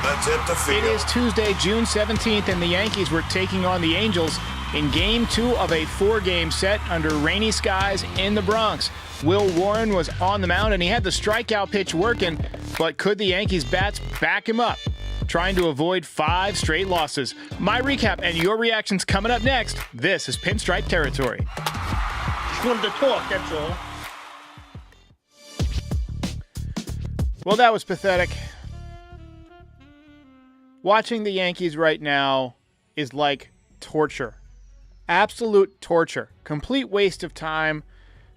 let's hit the field. It is Tuesday, June 17th, and the Yankees were taking on the Angels in Game 2 of a 4-game set under rainy skies in the Bronx. Will Warren was on the mound, and he had the strikeout pitch working, but could the Yankees' bats back him up, trying to avoid 5 straight losses? My recap and your reactions coming up next. This is Pinstripe Territory. Just wanted to talk, that's all. Well, that was pathetic. Watching the Yankees right now is like torture. Absolute torture. Complete waste of time.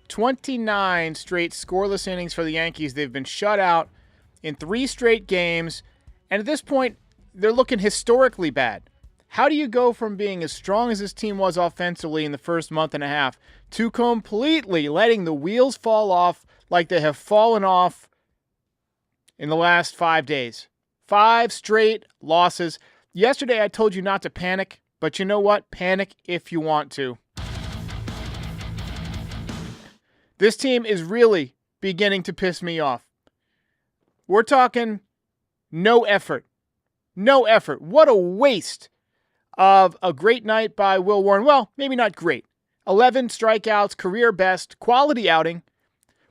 29 straight scoreless innings for the Yankees. They've been shut out in 3 straight games. And at this point, they're looking historically bad. How do you go from being as strong as this team was offensively in the first month and a half to completely letting the wheels fall off like they have fallen off in the last 5 days? 5 straight losses. Yesterday, I told you not to panic, but you know what? Panic if you want to. This team is really beginning to piss me off. We're talking no effort. No effort. What a waste of a great night by Will Warren. Well, maybe not great. 11 strikeouts, career best, quality outing.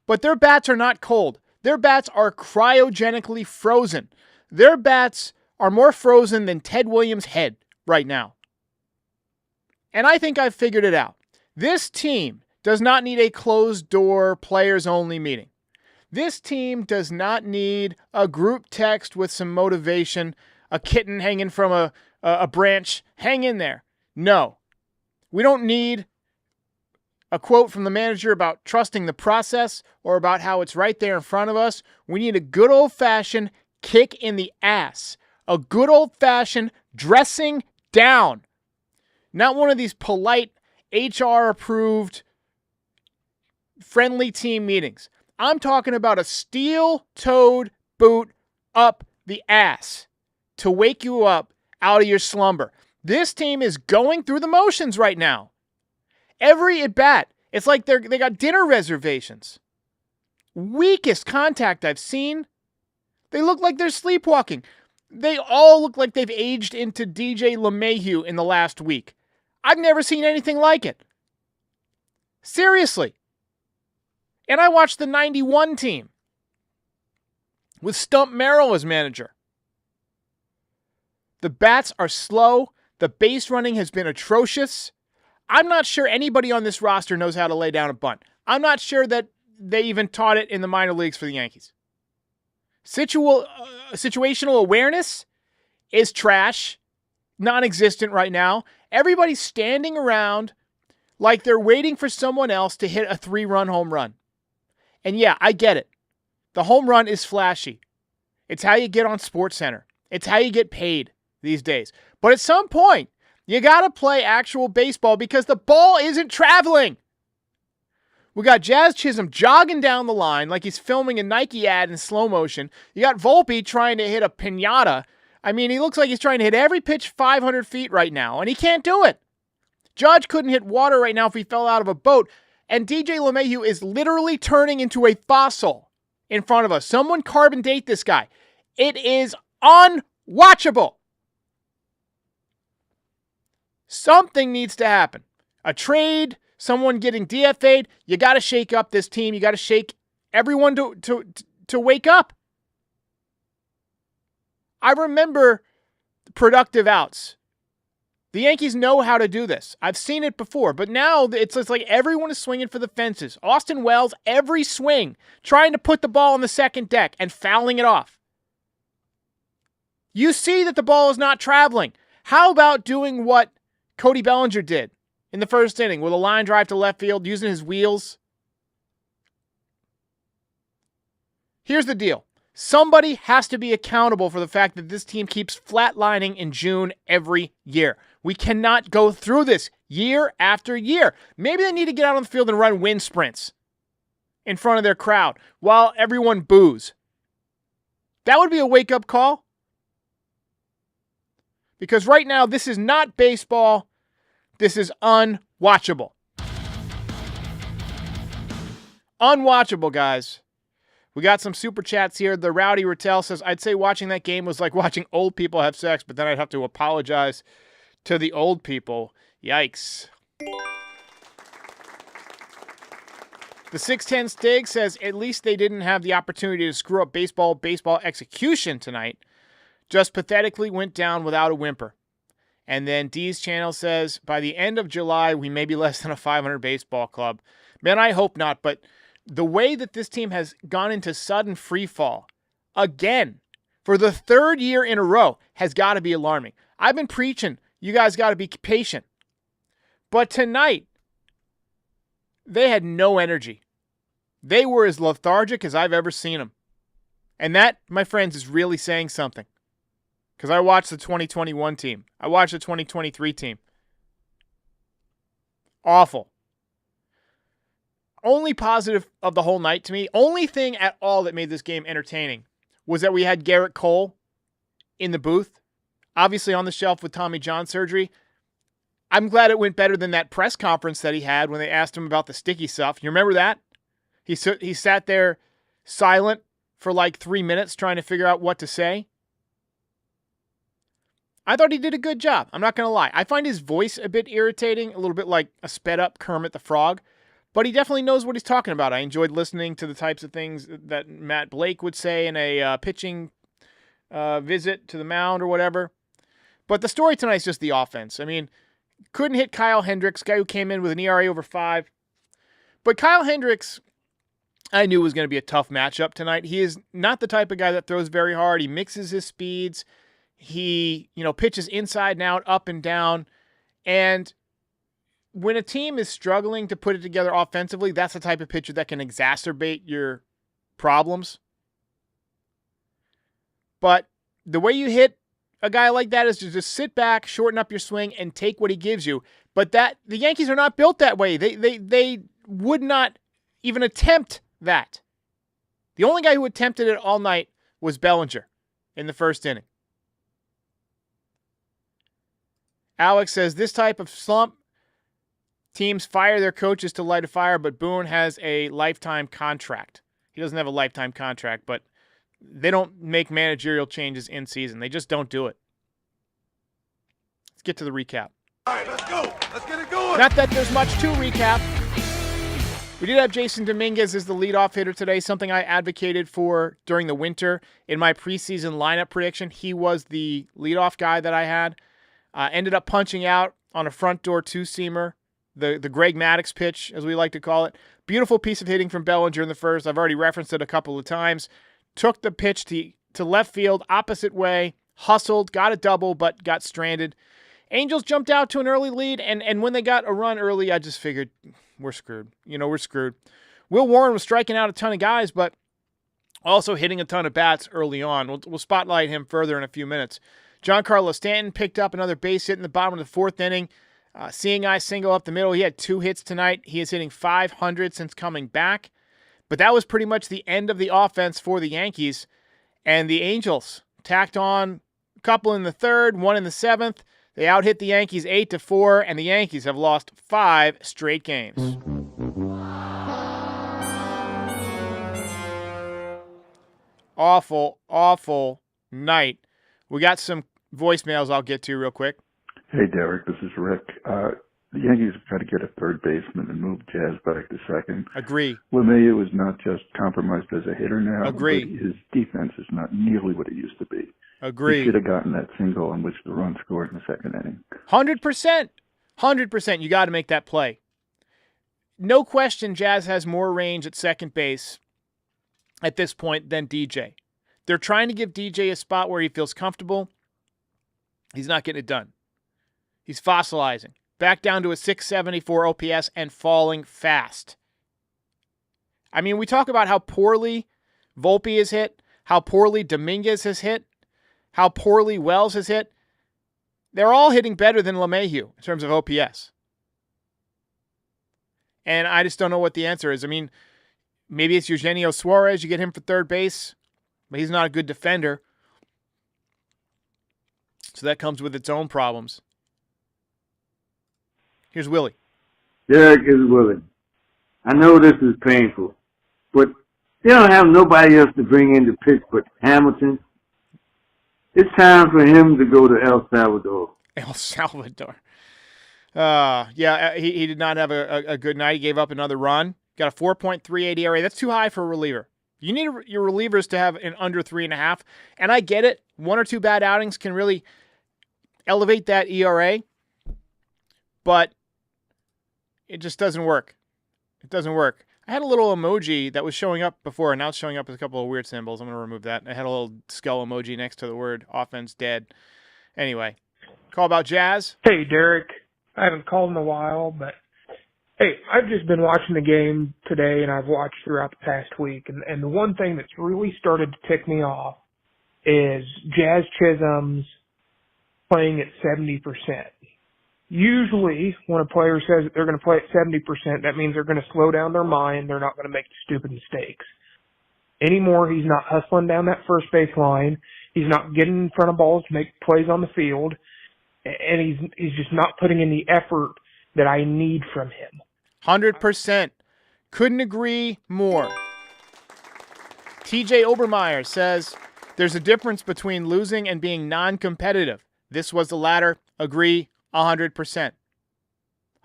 But their bats are not cold. Their bats are cryogenically frozen. Their bats are more frozen than Ted Williams' head right now. And I think I've figured it out. This team does not need a closed-door, players-only meeting. This team does not need a group text with some motivation, a kitten hanging from a branch. Hang in there. No. We don't need a quote from the manager about trusting the process or about how it's right there in front of us. We need a good old-fashioned kick in the ass. A good old-fashioned dressing down. Not one of these polite, HR-approved, friendly team meetings. I'm talking about a steel-toed boot up the ass to wake you up out of your slumber. This team is going through the motions right now. Every at-bat, it's like they got dinner reservations. Weakest contact I've seen. They look like they're sleepwalking. They all look like they've aged into DJ LeMahieu in the last week. I've never seen anything like it. Seriously. And I watched the 91 team with Stump Merrill as manager. The bats are slow. The base running has been atrocious. I'm not sure anybody on this roster knows how to lay down a bunt. I'm not sure that they even taught it in the minor leagues for the Yankees. Situational awareness is trash, non-existent right now. Everybody's standing around like they're waiting for someone else to hit a 3-run home run. And yeah, I get it. The home run is flashy. It's how you get on SportsCenter. It's how you get paid these days. But at some point, you got to play actual baseball because the ball isn't traveling. We got Jazz Chisholm jogging down the line like he's filming a Nike ad in slow motion. You got Volpe trying to hit a piñata. I mean, he looks like he's trying to hit every pitch 500 feet right now, and he can't do it. Judge couldn't hit water right now if he fell out of a boat. And DJ LeMahieu is literally turning into a fossil in front of us. Someone carbon date this guy. It is unwatchable. Something needs to happen. A trade, someone getting DFA'd. You got to shake up this team. You got to shake everyone to wake up. I remember productive outs. The Yankees know how to do this. I've seen it before, but now it's like everyone is swinging for the fences. Austin Wells, every swing, trying to put the ball on the second deck and fouling it off. You see that the ball is not traveling. How about doing what Cody Bellinger did in the first inning with a line drive to left field using his wheels? Here's the deal. Somebody has to be accountable for the fact that this team keeps flatlining in June every year. We cannot go through this year after year. Maybe they need to get out on the field and run wind sprints in front of their crowd while everyone boos. That would be a wake-up call. Because right now, this is not baseball. This is unwatchable. Unwatchable, guys. We got some super chats here. The Rowdy Rattel says, I'd say watching that game was like watching old people have sex, but then I'd have to apologize to the old people. Yikes. The 610 Stig says, at least they didn't have the opportunity to screw up baseball execution tonight. Just pathetically went down without a whimper. And then D's channel says, by the end of July, we may be less than a 500 baseball club. Man, I hope not, but the way that this team has gone into sudden free fall, again, for the third year in a row, has got to be alarming. I've been preaching, you guys got to be patient. But tonight, they had no energy. They were as lethargic as I've ever seen them. And that, my friends, is really saying something. Because I watched the 2021 team. I watched the 2023 team. Awful. Only positive of the whole night to me, only thing at all that made this game entertaining was that we had Garrett Cole in the booth, obviously on the shelf with Tommy John surgery. I'm glad it went better than that press conference that he had when they asked him about the sticky stuff. You remember that? He sat there silent for like 3 minutes trying to figure out what to say. I thought he did a good job. I'm not going to lie. I find his voice a bit irritating, a little bit like a sped up Kermit the Frog, but he definitely knows what he's talking about. I enjoyed listening to the types of things that Matt Blake would say in a pitching visit to the mound or whatever. But the story tonight is just the offense. I mean, couldn't hit Kyle Hendricks, guy who came in with an ERA over 5. But Kyle Hendricks, I knew was going to be a tough matchup tonight. He is not the type of guy that throws very hard. He mixes his speeds. He, pitches inside and out, up and down. And when a team is struggling to put it together offensively, that's the type of pitcher that can exacerbate your problems. But the way you hit a guy like that is to just sit back, shorten up your swing, and take what he gives you. But the Yankees are not built that way. They would not even attempt that. The only guy who attempted it all night was Bellinger in the first inning. Alex says, this type of slump, teams fire their coaches to light a fire, but Boone has a lifetime contract. He doesn't have a lifetime contract, but they don't make managerial changes in season. They just don't do it. Let's get to the recap. All right, let's go. Let's get it going. Not that there's much to recap. We did have Jason Dominguez as the leadoff hitter today, something I advocated for during the winter. In my preseason lineup prediction, he was the leadoff guy that I had. Ended up punching out on a front door two-seamer, the Greg Maddux pitch, as we like to call it. Beautiful piece of hitting from Bellinger in the first. I've already referenced it a couple of times. Took the pitch to left field, opposite way, hustled, got a double, but got stranded. Angels jumped out to an early lead, and when they got a run early, I just figured, we're screwed. We're screwed. Will Warren was striking out a ton of guys, but also hitting a ton of bats early on. We'll spotlight him further in a few minutes. Giancarlo Stanton picked up another base hit in the bottom of the fourth inning. Seeing eye single up the middle. He had 2 hits tonight. He is hitting .500 since coming back. But that was pretty much the end of the offense for the Yankees. And the Angels tacked on a couple in the third, 1 in the 7th. They out-hit the Yankees 8-4, and the Yankees have lost 5 straight games. Awful, awful night. We got some voicemails I'll get to real quick. Hey, Derek, this is Rick. The Yankees have got to get a third baseman and move Jazz back to second. Agree. LeMahieu is not just compromised as a hitter now. Agree. But his defense is not nearly what it used to be. Agree. He should have gotten that single on which the run scored in the second inning. 100%. 100%. You got to make that play. No question Jazz has more range at second base at this point than DJ. They're trying to give DJ a spot where he feels comfortable. He's not getting it done. He's fossilizing. Back down to a 674 OPS and falling fast. I mean, we talk about how poorly Volpe has hit, how poorly Dominguez has hit, how poorly Wells has hit. They're all hitting better than LeMahieu in terms of OPS. And I just don't know what the answer is. I mean, maybe it's Eugenio Suarez. You get him for third base, but he's not a good defender. So that comes with its own problems. Here's Willie. Derek is Willie. I know this is painful, but They don't have nobody else to bring in to pitch but Hamilton. It's time for him to go to El Salvador. El Salvador. He did not have a good night. He gave up another run. Got a 4.38 ERA. That's too high for a reliever. You need your relievers to have an under 3.5. And I get it. 1 or 2 bad outings can really elevate that ERA. But it just doesn't work. It doesn't work. I had a little emoji that was showing up before, and now it's showing up as a couple of weird symbols. I'm going to remove that. I had a little skull emoji next to the word offense dead. Anyway, call about Jazz. Hey, Derek. I haven't called in a while, but hey, I've just been watching the game today, and I've watched throughout the past week, and the one thing that's really started to tick me off is Jazz Chisholm's playing at 70%. Usually, when a player says that they're going to play at 70%, that means they're going to slow down their mind. They're not going to make stupid mistakes. Anymore, he's not hustling down that first base line. He's not getting in front of balls to make plays on the field. And he's just not putting in the effort that I need from him. 100%. Couldn't agree more. TJ Obermeyer says, there's a difference between losing and being non-competitive. This was the latter. Agree 100%.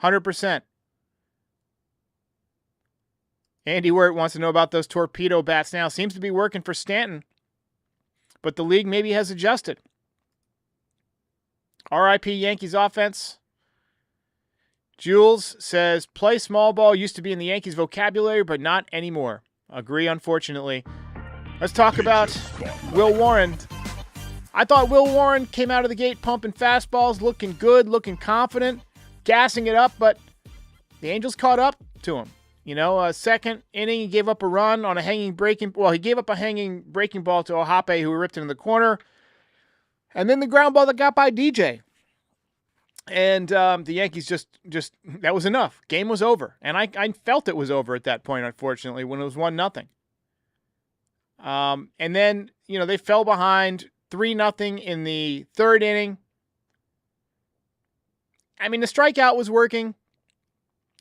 100%. Andy Wirt wants to know about those torpedo bats now. Seems to be working for Stanton, but the league maybe has adjusted. RIP Yankees offense. Jules says, play small ball used to be in the Yankees vocabulary, but not anymore. Agree, unfortunately. Let's talk about Will Warren. I thought Will Warren came out of the gate pumping fastballs, looking good, looking confident, gassing it up, but the Angels caught up to him. You know, second inning, he gave up a run on a he gave up a hanging breaking ball to Ohape, who ripped it in the corner. And then the ground ball that got by DJ. And the Yankees just that was enough. Game was over. And I felt it was over at that point, unfortunately, when it was 1-0. And then, you know, they fell behind 3-0 in the third inning. I mean, the strikeout was working.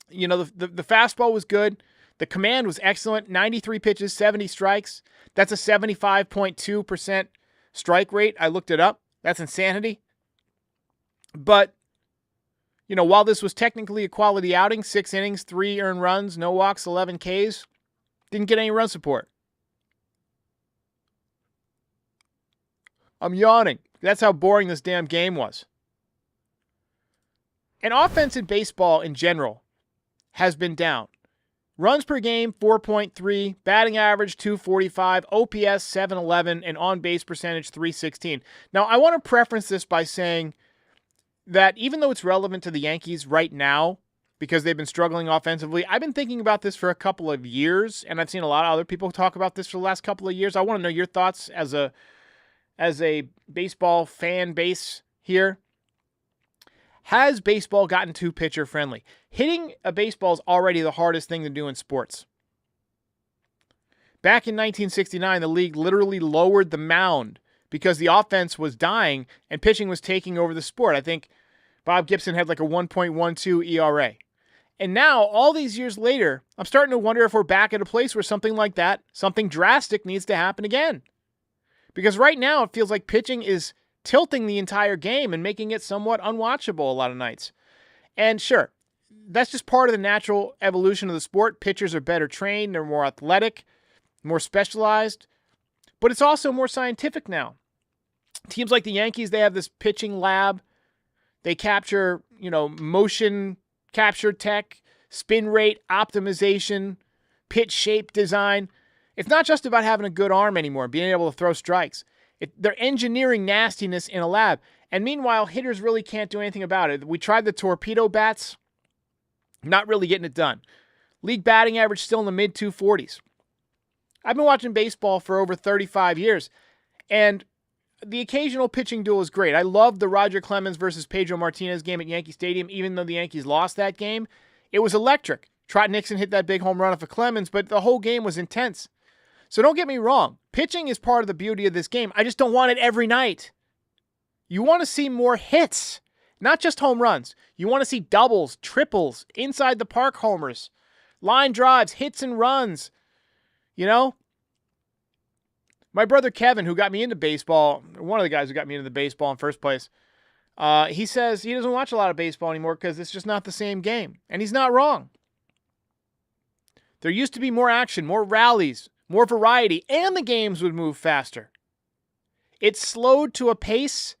You know, the fastball was good. The command was excellent. 93 pitches, 70 strikes. That's a 75.2% strike rate. I looked it up. That's insanity. But, you know, while this was technically a quality outing, 6 innings, 3 earned runs, no walks, 11 Ks, didn't get any run support. I'm yawning. That's how boring this damn game was. And offense in baseball in general has been down. Runs per game, 4.3, batting average, 245, OPS, 711, and on-base percentage, 316. Now, I want to preference this by saying that even though it's relevant to the Yankees right now, because they've been struggling offensively, I've been thinking about this for a couple of years, and I've seen a lot of other people talk about this for the last couple of years. I want to know your thoughts as a baseball fan base here. Has baseball gotten too pitcher friendly? Hitting a baseball is already the hardest thing to do in sports. Back in 1969, the league literally lowered the mound because the offense was dying and pitching was taking over the sport. I think Bob Gibson had like a 1.12 ERA. And now, all these years later, I'm starting to wonder if we're back at a place where something like that, something drastic needs to happen again. Because right now, it feels like pitching is tilting the entire game and making it somewhat unwatchable a lot of nights. And sure, that's just part of the natural evolution of the sport. Pitchers are better trained, they're more athletic, more specialized, but it's also more scientific now. Teams like the Yankees, they have this pitching lab. They capture, you know, motion capture tech, spin rate optimization, pitch shape design. It's not just about having a good arm anymore, being able to throw strikes. They're engineering nastiness in a lab. And meanwhile, hitters really can't do anything about it. We tried the torpedo bats, not really getting it done. League batting average still in the mid-240s. I've been watching baseball for over 35 years, and the occasional pitching duel is great. I loved the Roger Clemens versus Pedro Martinez game at Yankee Stadium, even though the Yankees lost that game. It was electric. Trot Nixon hit that big home run off of Clemens, but the whole game was intense. So don't get me wrong. Pitching is part of the beauty of this game. I just don't want it every night. You want to see more hits, not just home runs. You want to see doubles, triples, inside the park homers, line drives, hits and runs. You know, My brother Kevin, who got me into baseball, one of the guys who got me into the baseball in first place, he says he doesn't watch a lot of baseball anymore because it's just not the same game. And he's not wrong. There used to be more action, more rallies, more variety, and the games would move faster. It's slowed to a pace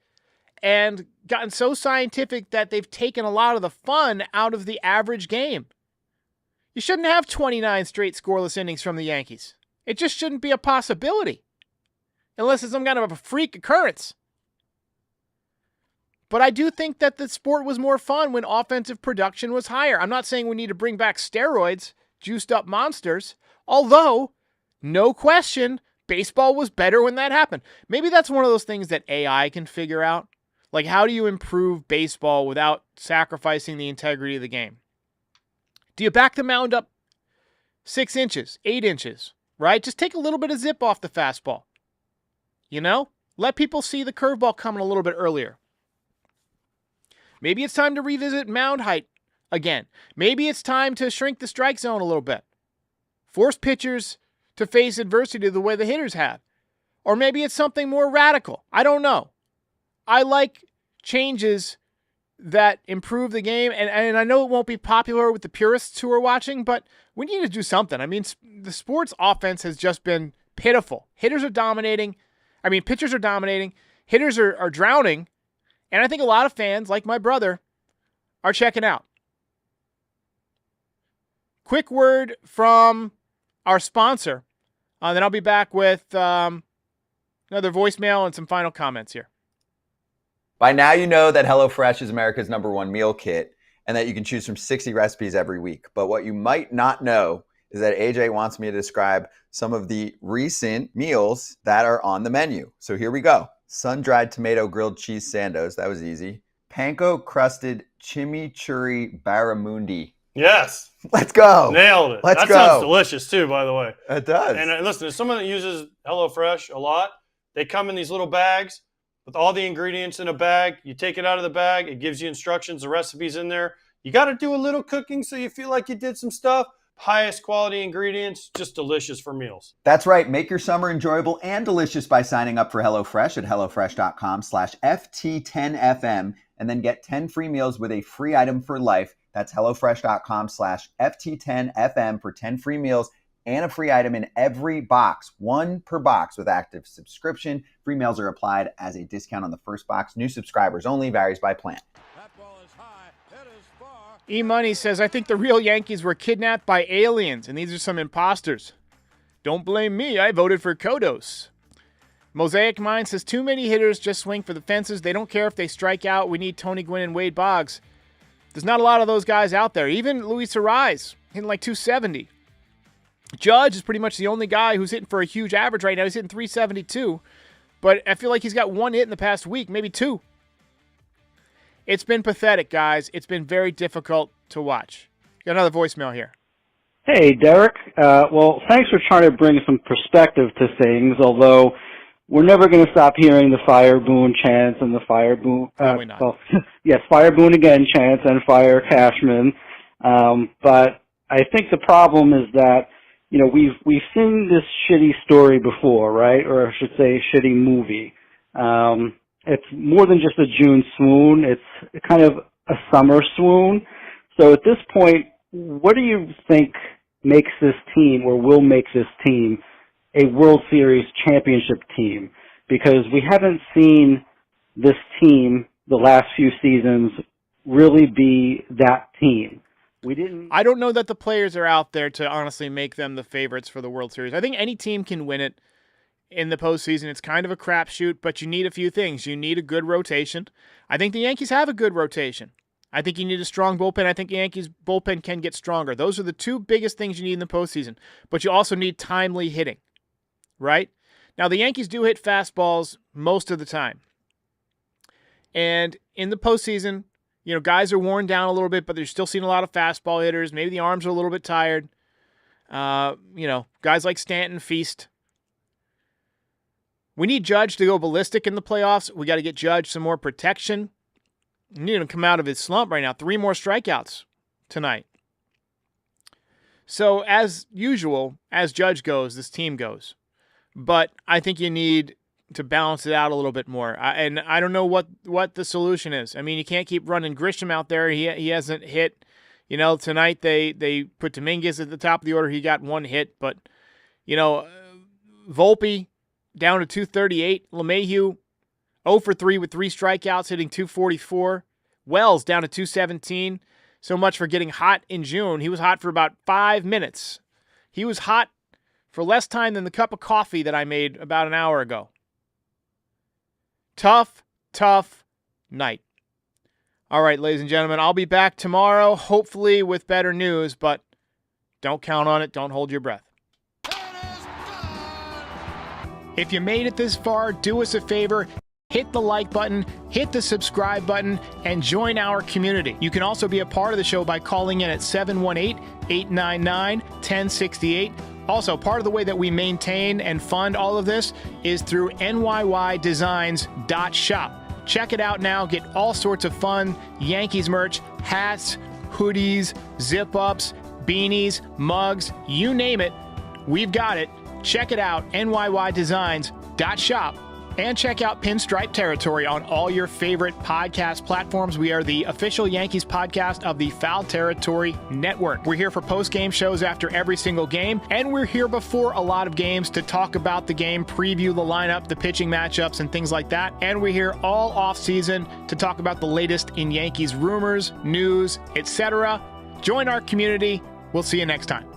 and gotten so scientific that they've taken a lot of the fun out of the average game. You shouldn't have 29 straight scoreless innings from the Yankees. It just shouldn't be a possibility. Unless it's some kind of a freak occurrence. But I do think that the sport was more fun when offensive production was higher. I'm not saying we need to bring back steroids, juiced up monsters. Although, no question, baseball was better when that happened. Maybe that's one of those things that AI can figure out. Like, how do you improve baseball without sacrificing the integrity of the game? Do you back the mound up 6 inches, 8 inches, right? Just take a little bit of zip off the fastball. You know? Let people see the curveball coming a little bit earlier. Maybe it's time to revisit mound height again. Maybe it's time to shrink the strike zone a little bit. Force pitchers to face adversity the way the hitters have. Or maybe it's something more radical. I don't know. I like changes that improve the game, and I know it won't be popular with the purists who are watching, but we need to do something. I mean, the sports offense has just been pitiful. Pitchers are dominating. Hitters are drowning. And I think a lot of fans, like my brother, are checking out. Quick word from our sponsor. Then I'll be back with another voicemail and some final comments here. By now you know that HelloFresh is America's #1 meal kit and that you can choose from 60 recipes every week. But what you might not know is that AJ wants me to describe some of the recent meals that are on the menu. So here we go. Sun-dried tomato grilled cheese sandos. That was easy. Panko-crusted chimichurri barramundi. Yes. Let's go. Nailed it. Let's that go. sounds delicious too, by the way. It does. And listen, as someone that uses HelloFresh a lot, they come in these little bags with all the ingredients in a bag. You take it out of the bag. It gives you instructions, the recipes in there. You got to do a little cooking so you feel like you did some stuff. Highest quality ingredients, just delicious for meals. That's right. Make your summer enjoyable and delicious by signing up for HelloFresh at HelloFresh.com/FT10FM and then get 10 free meals with a free item for life. That's HelloFresh.com/FT10FM for 10 free meals and a free item in every box, 1 per box with active subscription. Free meals are applied as a discount on the first box. New subscribers only, varies by plan. E-Money says, I think the real Yankees were kidnapped by aliens, and these are some imposters. Don't blame me. I voted for Kodos. Mosaic Mind says, too many hitters just swing for the fences. They don't care if they strike out. We need Tony Gwynn and Wade Boggs. There's not a lot of those guys out there. Even Luis Ariz hitting like 270. Judge is pretty much the only guy who's hitting for a huge average right now. He's hitting 372. But I feel like he's got 1 hit in the past week, maybe 2. It's been pathetic, guys. It's been very difficult to watch. Got another voicemail here. Hey, Derek. Well, thanks for trying to bring some perspective to things, although we're never going to stop hearing the fire Boone chants and the fire Boone... Probably not. Well, yes, fire Boone again chants and fire Cashman. But I think the problem is that, you know, we've seen this shitty story before, right? Or I should say shitty movie. It's more than just a June swoon. It's kind of a summer swoon. So at this point, what do you think makes this team or will make this team a World Series championship team? Because we haven't seen this team the last few seasons really be that team. I don't know that the players are out there to honestly make them the favorites for the World Series. I think any team can win it in the postseason. It's kind of a crapshoot, but you need a few things. You need a good rotation. I think the Yankees have a good rotation. I think you need a strong bullpen. I think the Yankees bullpen can get stronger. Those are the 2 biggest things you need in the postseason. But you also need timely hitting, right? Now, the Yankees do hit fastballs most of the time. And in the postseason, you know, guys are worn down a little bit, but they're still seeing a lot of fastball hitters. Maybe the arms are a little bit tired. You know, guys like Stanton feast. We need Judge to go ballistic in the playoffs. We got to get Judge some more protection. We need him to come out of his slump right now. 3 more strikeouts tonight. So, as usual, as Judge goes, this team goes. but I think you need to balance it out a little bit more. And I don't know what the solution is. I mean, you can't keep running Grisham out there. He hasn't hit. You know, tonight they put Dominguez at the top of the order. He got one hit, but, you know, Volpe down to 238. LeMahieu 0 for 3 with 3 strikeouts, hitting 244. Wells down to 217. So much for getting hot in June. He was hot for about 5 minutes. He was hot for less time than the cup of coffee that I made about an hour ago. Tough night. All right, ladies and gentlemen, I'll be back tomorrow, hopefully with better news, but don't count on it. Don't hold your breath. If you made it this far, do us a favor. Hit the like button, hit the subscribe button, and join our community. You can also be a part of the show by calling in at 718-899-1068. Also, part of the way that we maintain and fund all of this is through NYYDesigns.shop. Check it out now. Get all sorts of fun Yankees merch, hats, hoodies, zip-ups, beanies, mugs, you name it. We've got it. Check it out, NYYDesigns.shop. And check out Pinstripe Territory on all your favorite podcast platforms. We are the official Yankees podcast of the Foul Territory Network. We're here for post-game shows after every single game, and we're here before a lot of games to talk about the game, preview the lineup, the pitching matchups, and things like that. And we're here all off-season to talk about the latest in Yankees rumors, news, etc. Join our community. We'll see you next time.